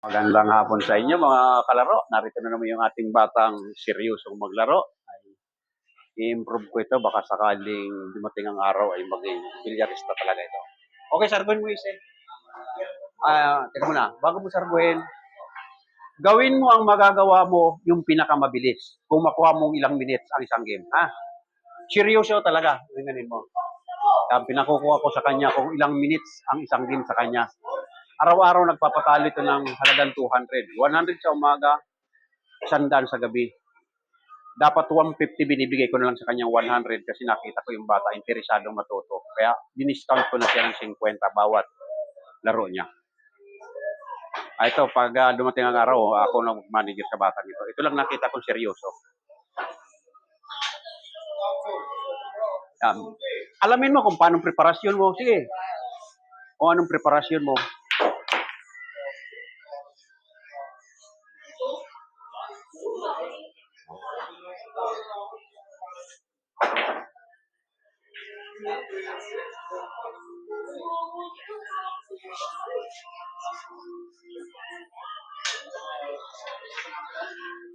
Magandang hapon sa inyo mga kalaro. Narito na naman yung ating batang seryosong maglaro. I-improve ko ito. Baka sakaling dumating ang araw ay maging bilyarista talaga ito. Okay, sarguhin mo isa. Teka muna. Bago mo sarguhin, gawin mo ang magagawa mo yung pinakamabilis. Kung makuha mong ilang minutes ang isang game. Ha? Seryoso talaga. Ganyan mo. Pinakukuha ko sa kanya kung ilang minutes ang isang game sa kanya. Araw-araw nagpapatalo ito ng halagang 200. 100 sa umaga, 100 sa gabi. Dapat 150 binibigay ko na lang sa kanyang 100 kasi nakita ko yung bata interesadong matuto. Kaya diniscount ko na siya ng 50 bawat laro niya. Ito, pag dumating ang araw, ako na manager sa bata nito. Ito lang nakita kong seryoso. Alamin mo kung paano preparasyon mo. Sige. Kung anong preparasyon mo.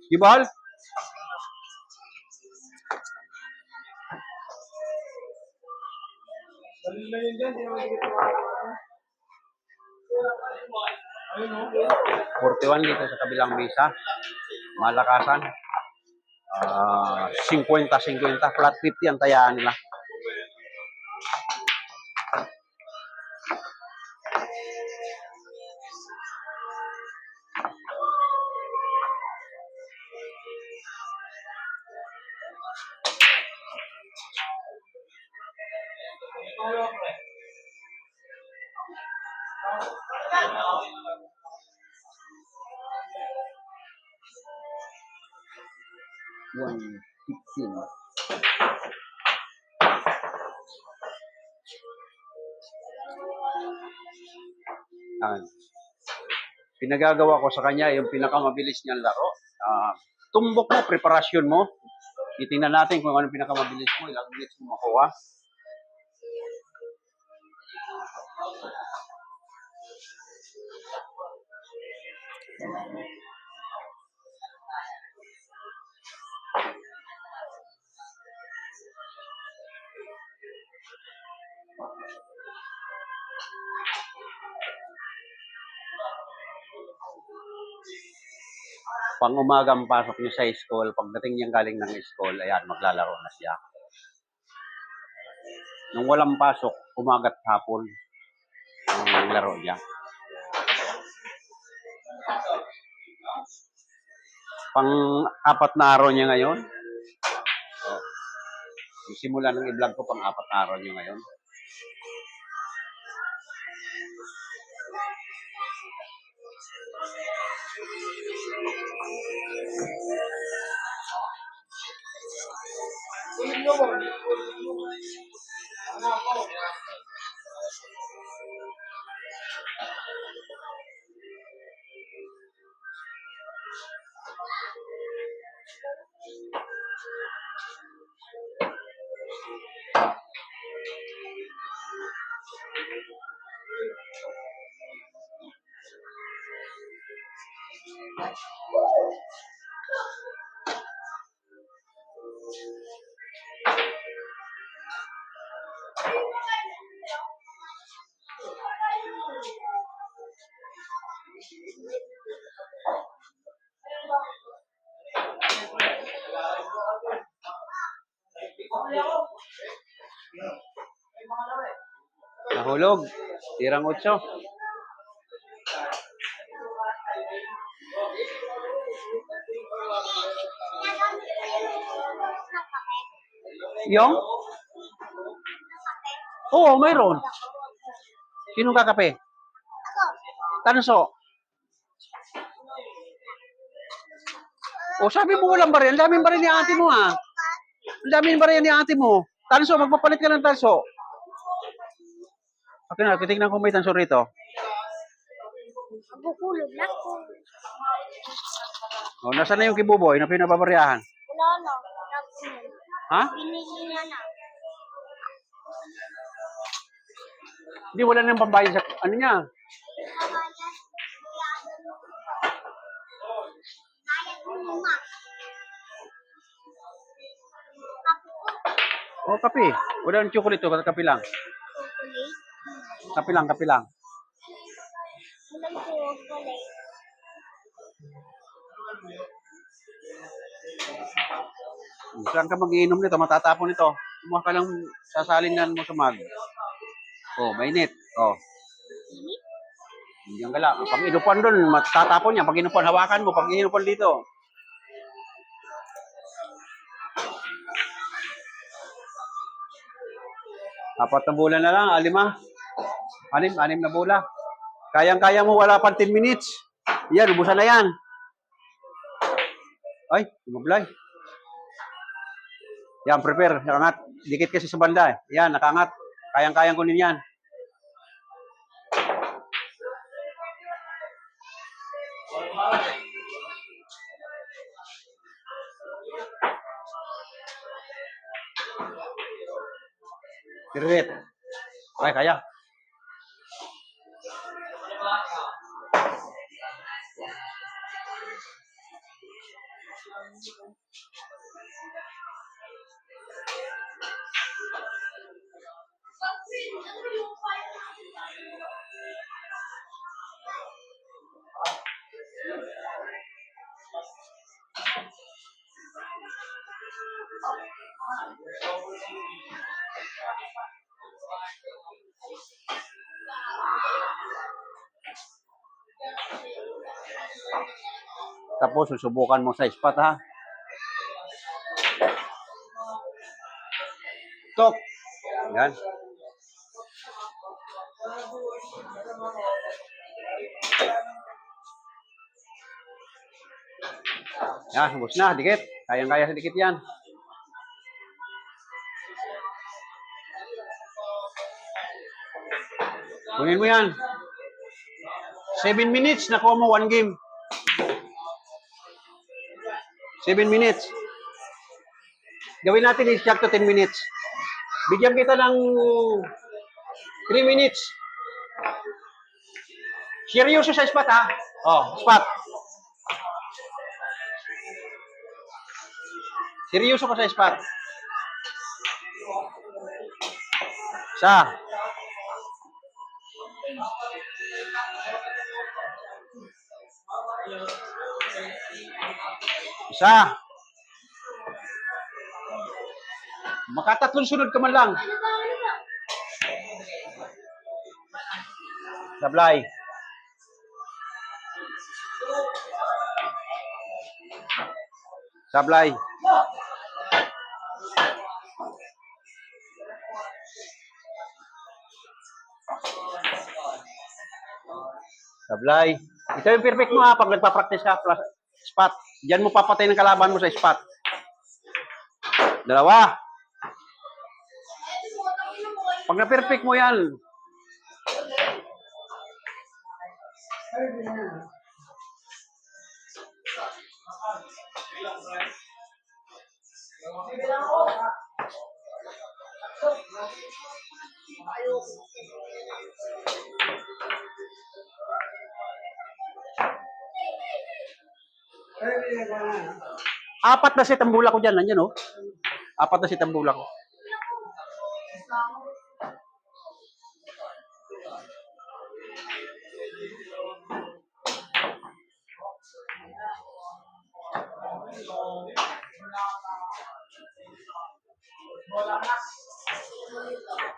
Gibal? $41 dito sa kabilang mesa. Malakasan. 50-50. Flat 50 ang tayaan nila. Yung 15. Pinagagawa ko sa kanya yung pinakamabilis niyang laro. Tumbok mo, preparasyon mo. Titingnan natin kung ano pinakamabilis mo, ilang minutes mo makuha. Pang umagang pasok niya sa school, pagdating niya galing ng school, ayan, maglalaro na siya. Nung walang pasok, umagat hapon ang laro niya. Pang-4 na araw niya ngayon. Simula ng i-vlog ko, pang-4 na araw niya ngayon. Nahulog. Tirang 8. Yung? Oo, mayroon. Sinong kakape? Tanso. O, sabi mo walang baril. Ang daming baril ni ate mo, ha? Ang daming baril ni ate mo. Tanso, magpapalit ka ng tanso. Okay na, titignan ko may tanso rito. Bukulog na po. O, nasaan na yung kibuboy na pinababariyahan? Wala na. Ha? Binili na na. Hindi, wala nang pambayad sa ano niya. Oh, kape. Wala ng chocolate to, kape lang. Kape lang, kape lang. Saan ka mag-iinom nito? Matatapon nito. Kumuha ka lang sasalingan mo sa mag. Oh, mainit. Oh. Diyan ka lang. Pag inupan doon, matatapon yan. Pag inupan, hawakan mo. Pag inupan dito. Apat na bola na lang. Lima. Anim na bola. Kayang-kaya mo, wala pang 10 minutes. Yan, ubusan na yan. Ay, tumablay. Yan, prepare. Nakangat. Dikit kasi sa banda eh. Yan, nakangat. Kayang-kayang kunin yan. Pirit. Ay, kaya. Tapos, susubukan mo sa spot, ha? Tok. Yan. Yan, ubos na. Dikit. Kayang-kaya sa dikit yan. Kunin mo yan. 7 minutes, nakuha mo 1 game. 7 minutes. Gawin natin exact to 10 minutes. Bigyan kita ng 3 minutes. Seryoso sa spot, ha? Oh, spot. Seryoso ka sa spot. Isa. Isa. Makatatlong sunod ka man lang. Sablay. Sablay. Sablay. Ito yung perfect mo, ha, pag nagpa-practice ka, plus spot. Diyan mo papatay ng kalaban mo sa spot. Dalawa. Pag na-perfect mo yan, apat na set ang bula ko dyan. Nandiyan, oh. Apat na set ang bula ko.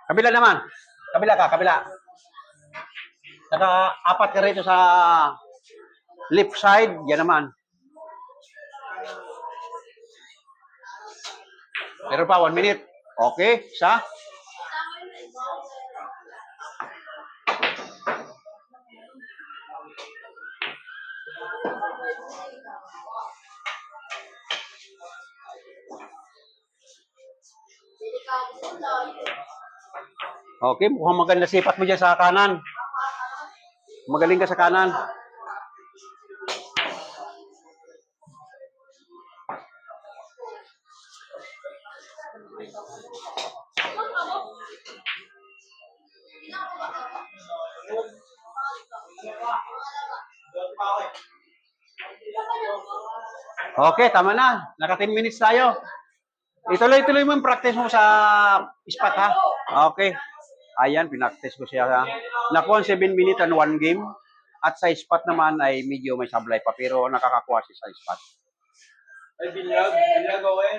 Kabila naman. Kabila ka, kabila. Naka-apat ka rito sa left side. Yan naman. Meron pa, 1 minute. Okay, isa. Okay, mukhang maganda sipat mo dyan sa kanan. Magaling ka sa kanan. Okay, tama na. Naka 10 minutes tayo. Ituloy-tuloy mo yung practice mo sa spot, ha? Okay. Ayan, pinaktis ko siya. Ha? Nakuha 7 minutes and 1 game. At sa spot naman ay medyo may sablay pa. Pero nakakakuha siya sa spot. Ay, binyag. Binyag, okay.